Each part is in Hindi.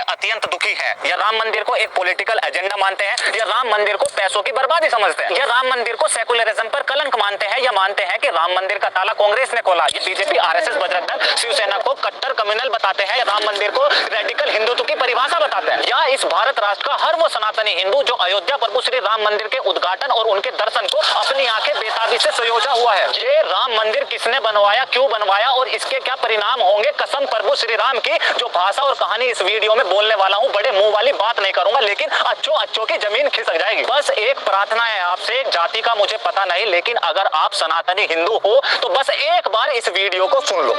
अत्यंत दुखी है। यह राम मंदिर को एक पॉलिटिकल एजेंडा मानते हैं, या राम मंदिर को पैसों की बर्बादी समझते हैं, या राम मंदिर को सेकुलरिज्म पर कलंक मानते हैं, या मानते हैं कि राम मंदिर का ताला कांग्रेस ने खोला। ये बीजेपी, आरएसएस, बजरंग दल, शिवसेना को कट्टर कम्युनल बताते हैं, या राम मंदिर को रेडिकल हिंदुत्व की परिभाषा बताते हैं, या इस भारत राष्ट्र का हर वो सनातनी हिंदू जो अयोध्या प्रभु श्री राम मंदिर के उद्घाटन और उनके दर्शन को अपनी आंखें बेताबी से संयोजा हुआ है। ये राम मंदिर किसने बनवाया, क्यों बनवाया और इसके क्या परिणाम होंगे, कसम प्रभु श्री राम की, जो भाषा और कहानी इस वीडियो में बोलने वाला हूँ, बड़े मुंह वाली बात नहीं करूंगा, लेकिन अच्छों की जमीन खिसक जाएगी। बस एक प्रार्थना है आपसे, एक जाति का मुझे पता नहीं, लेकिन अगर आप सनातनी हिंदू हो तो बस एक बार इस वीडियो को सुन लो।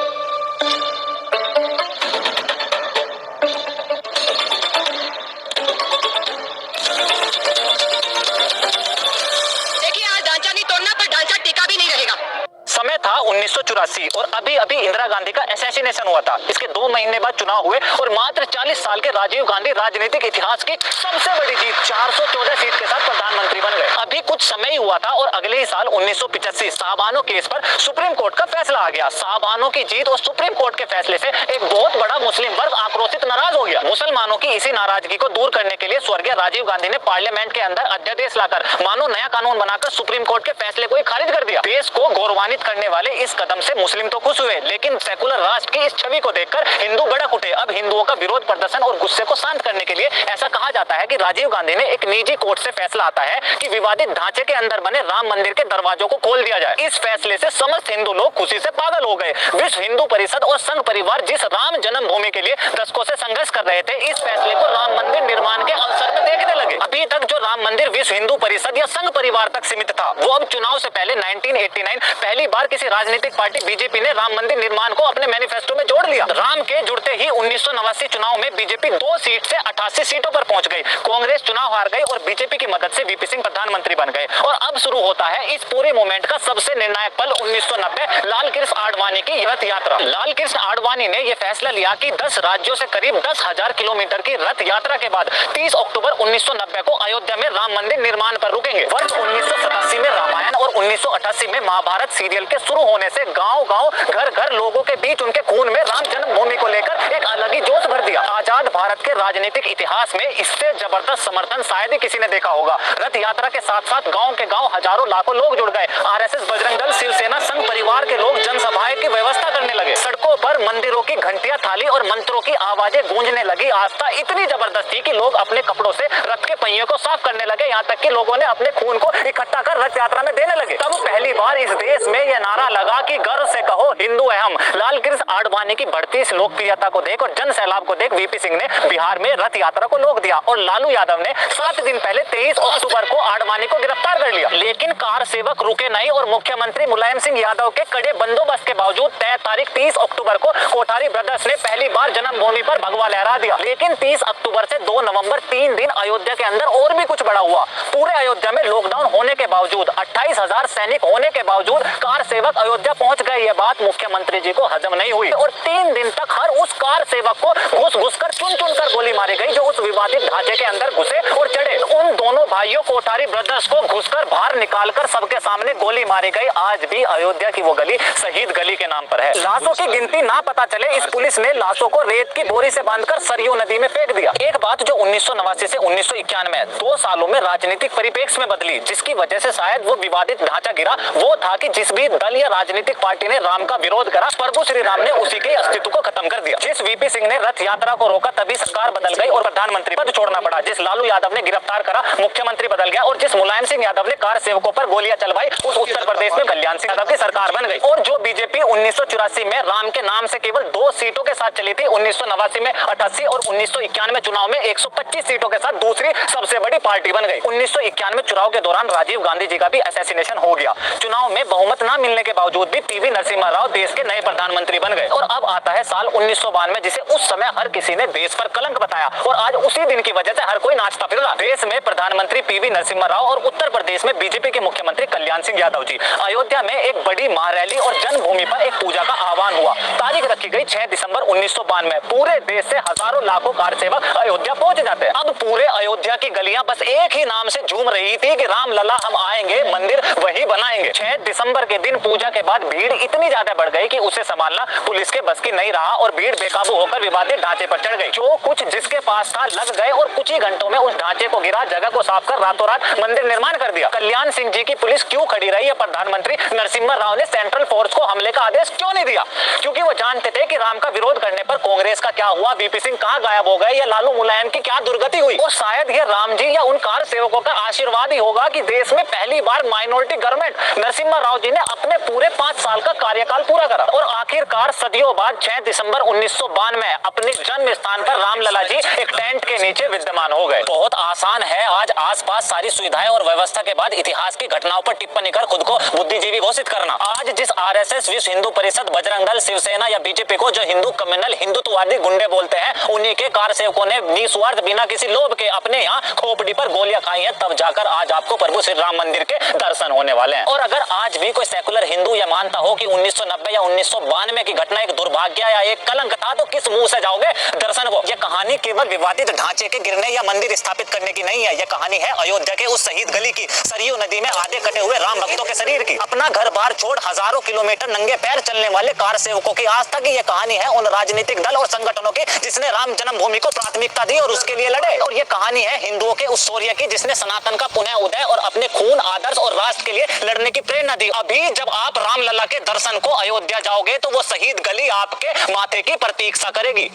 समय था 1984 और अभी इंदिरा गांधी का असैसिनेशन हुआ था। इसके 2 महीने बाद चुनाव हुए और मात्र 40 साल के राजीव गांधी राजनीतिक इतिहास की सबसे बड़ी जीत 414 सीट के साथ प्रधानमंत्री बन गए। अभी कुछ समय ही हुआ था और अगले ही साल 1985 साहबानो केस पर सुप्रीम कोर्ट का फैसला आ गया। साहबानो की जीत और सुप्रीम कोर्ट के फैसले से एक बहुत बड़ा मुस्लिम वर्ग आक्रोशित, नाराज हो गया। मुसलमानों की इसी नाराजगी को दूर करने के लिए स्वर्गीय राजीव गांधी ने पार्लियामेंट के अंदर अध्यादेश लाकर मानो नया कानून बनाकर सुप्रीम कोर्ट के फैसले को ही खारिज कर दिया। देश को गौरवान्वित करने वाले इस कदम से मुस्लिम तो खुश हुए, लेकिन सेकुलर राष्ट्र की इस छवि को देखकर हिंदू भड़क उठे। अब हिंदुओं का विरोध प्रदर्शन और गुस्से को शांत करने के लिए ऐसा कहा जाता है कि राजीव गांधी ने एक निजी कोर्ट से फैसला आता है कि विवादित ढांचे के अंदर बने राम मंदिर के दरवाजों को खोल दिया जाए। इस फैसले से समस्त हिंदू लोग खुशी से पागल हो गए। विश्व हिंदू परिषद और संघ परिवार जिस राम जन्मभूमि के लिए दशकों से संघर्ष कर रहे थे, इस फैसले को राम मंदिर निर्माण के अवसर में देखने लगे। अभी तक जो राम मंदिर विश्व हिंदू परिषद या संघ परिवार तक सीमित था, वो अब चुनाव से पहले 1989 पहली बार किसी राजनीतिक पार्टी बीजेपी ने राम मंदिर निर्माण को अपने मैनिफेस्टो में जोड़ लिया। राम के जुड़ते ही 1989 चुनाव में बीजेपी 2 सीट से 88 सीटों पर पहुंच गई। कांग्रेस चुनाव हार गई और बीजेपी की मदद से वीपी सिंह प्रधानमंत्री बन गए। और अब शुरू होता है इस पूरे मूवमेंट का सबसे निर्णायक पल। 1990 लाल कृष्ण आडवाणी की रथ यात्रा। लाल कृष्ण आडवाणी ने यह फैसला लिया कि 10 राज्यों से करीब 10,000 किलोमीटर की रथ यात्रा के बाद 30 अक्टूबर 1990 को अयोध्या में राम मंदिर निर्माण पर रुकेंगे। वर्ष 1987 में रामायण और 1988 में महाभारत सीरियल के शुरू होने से गांव-गांव, घर-घर लोगों के बीच उनके खून में राम जन्मभूमि को लेकर एक अलग ही जोश भर दिया। आजाद भारत के राजनीतिक इतिहास में इससे जबरदस्त समर्थन शायद ही किसी ने देखा होगा। रथ यात्रा के साथ-साथ गांव के गांव हजारों लाखों लोग जुड़ गए। आरएसएस, बजरंग दल, शिवसेना, संघ परिवार के लोग जनसभाएं की व्यवस्था करने लगे। सड़कों पर मंदिरों की घंटियां, थाली और मंत्रों की आवाजें गूंजने लगी। आस्था इतनी जबरदस्त थी कि लोग अपने कपड़ों से रथ के पहियों को साफ करने लगे। यहाँ तक कि लोगों ने अपने खून को इकट्ठा कर रथ यात्रा में देने लगे। तब पहली बार इस देश में यह नारा लगा कि गर्व से कहो हिंदू है हम। लाल कृष्ण आडवाणी की बढ़ती इस लोकप्रियता को देख और जन सैलाब को देख वीपी सिंह ने बिहार में रथ यात्रा को रोक दिया और लालू यादव ने 7 दिन पहले 23 अक्टूबर को आडवाणी को गिरफ्तार कर लिया। लेकिन कार सेवक रुके नहीं और मुख्यमंत्री मुलायम सिंह यादव के कड़े बंदोबस्त के बावजूद तय तारीख 30 अक्टूबर को कोठारी ब्रदर्स ने पहली बार जन्मभूमि पर भगवा लहरा दिया। लेकिन 30 अक्टूबर से 2 नवंबर 3 दिन अयोध्या के अंदर और भी कुछ बड़ा हुआ। पूरे अयोध्या में लॉकडाउन होने के बावजूद, 28,000 सैनिक होने के बावजूद कार सेवक अयोध्या पहुंच गए। ये बात मुख्यमंत्री जी को हजम नहीं हुई और 3 दिन तक हर उस कार सेवक को घुस कर चुन कर गोली मारी गई जो उस विवादित ढांचे के अंदर घुसे और चढ़े। उन दोनों भाइयों कोठारी ब्रदर्स को घुसकर बाहर निकालकर सबके सामने गोली मारी गई। आज भी अयोध्या की वो गली शहीद गली के नाम पर है। लाशों की गिनती ना पता चले, इस पुलिस ने लाशों को रेत की बोरी से बांधकर सरयू नदी में फेंक दिया। एक बात जो 1989 से 1991 2 सालों में राजनीतिक परिप्रेक्ष्य में बदली, जिसकी वजह से शायद वो विवादित ढांचा गिरा, वो था कि जिस भी दल या राजनीतिक पार्टी ने राम का विरोध करा, प्रभु श्री राम ने उसी के अस्तित्व को खत्म कर दिया। जिस वीपी सिंह ने रथ यात्रा को रोका, तभी सरकार बदल गई और प्रधानमंत्री पद छोड़ना पड़ा। जिस लालू यादव ने गिरफ्तार करा, मुख्यमंत्री बदल गया और जिस मुलायम सिंह यादव ने कार सेवकों पर गोलियां चलवाई, उस उत्तर प्रदेश में कल्याण सिंह यादव की सरकार बन गई। और जो बीजेपी 1984 में राम के नाम से केवल 2 सीटों के साथ चली थी, 1989 में 88 और 1991 चुनाव में 125 सीटों के साथ दूसरी सबसे बड़ी पार्टी बन गई। 1991 चुनाव के दौरान राजीव गांधी जी का भी असैसिनेशन हो गया। चुनाव में बहुमत न मिलने के बावजूद भी पीवी नरसिम्हा राव देश के नए प्रधानमंत्री बन गए। और अब आता है साल 1992, जिसे उस समय हर किसी ने देश पर कलंक बताया और आज उसी दिन की वजह से हर कोई नाचता फिर रहा। देश में प्रधानमंत्री पीवी नरसिम्हा राव और उत्तर प्रदेश में बीजेपी के मुख्यमंत्री कल्याण सिंह यादव जी। अयोध्या में एक बड़ी महारैली और जन्मभूमि पर एक पूजा का आह्वान हुआ। तारीख रखी गई 6 दिसंबर 1992। पूरे देश से हजारों लाखों कार सेवक अयोध्या पहुंच जाते हैं। अब पूरे अयोध्या की गलियां बस एक ही नाम से झूम रही थी कि राम लला हम आएंगे, मंदिर वही बनाएंगे। 6 दिसंबर के दिन पूजा के बाद भीड़ इतनी ज्यादा बढ़ गई कि उसे संभालना पुलिस के बस की नहीं रहा और भीड़ बेकाबू होकर विवादित ढांचे पर चढ़ गई। जो कुछ जिसके पास था लग गए और कुछ ही घंटों में उस ढांचे को गिरा, जगह को साफ कर रातों रात मंदिर निर्माण कर दिया। कल्याण सिंह जी की पुलिस क्यों खड़ी रही? प्रधानमंत्री नरसिम्हा राव ने सेंट्रल फोर्स को हमले का आदेश क्यों नहीं दिया? क्योंकि वो जानते थे कि राम का विरोध करने पर कांग्रेस का क्या हुआ, वीपी सिंह कहां गायब हो गए या लालू मुलायम की क्या दुर्गति हुई। और शायद ये राम जी या उन कार सेवकों का आशीर्वाद ही होगा कि देश में पहली बार माइनॉरिटी गवर्नमेंट नरसिम्हा राव जी ने अपने पूरे 5 साल का कार्यकाल पूरा करा। और आखिरकार सदियों बाद 6 दिसंबर 1992 अपने जन्म स्थान पर रामलला जी एक टेंट के नीचे विद्यमान हो गए। बहुत आसान है आज आसपास सारी सुविधाएं और व्यवस्था के बाद इतिहास की घटनाओं पर टिप्पणी कर खुद को बुद्धिजीवी घोषित करना। आज जिस आरएसएस, विश्व हिंदू परिषद, बजरंग दल, शिवसेना या बीजेपी को जो हिंदू कम्युनल हिंदुत्ववादी गुंडे बोलते हैं, उन्हीं के कार सेवकों ने निस्वार्थ बिना किसी लोभ के अपने यहाँ खोपड़ी पर गोलियां खाई हैं। तब जाकर आज आपको प्रभु श्री राम मंदिर के दर्शन होने वाले हैं। और अगर आज भी कोई सेकुलर हिंदू यह मानता हो कि 1990 या 1992 की घटना एक दुर्भाग्य या एक कलंक था, तो किस मुंह से जाओगे दर्शन को? यह कहानी केवल विवादित ढांचे के गिरने या मंदिर स्थापित करने की नहीं है। यह कहानी है अयोध्या के उस शहीद गली की, सरयू नदी में आधे कटे हुए राम भक्तों के शरीर की, अपना घर बार छोड़ हजारों किलोमीटर नंगे पैर चलने वाले कार सेवकों की आस्था की। यह कहानी है उन राजनीतिक दल और संगठनों की जिसने राम जन्मभूमि को प्राथमिकता दी और उसके लिए लड़े। और यह कहानी है हिंदुओं के उस शौर्य की जिसने सनातन का पुनः उदय और अपने खून, आदर्श और राष्ट्र के लिए लड़ने की प्रेरणा दी। अभी जब आप रामलला के दर्शन को अयोध्या जाओगे तो वो शहीद गली आपके माथे की प्रतीक्षा करेगी।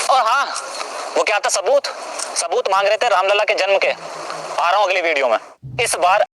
और हाँ, वो क्या था, सबूत मांग रहे थे रामलला के जन्म के। आ रहा हूं अगली वीडियो में। इस बार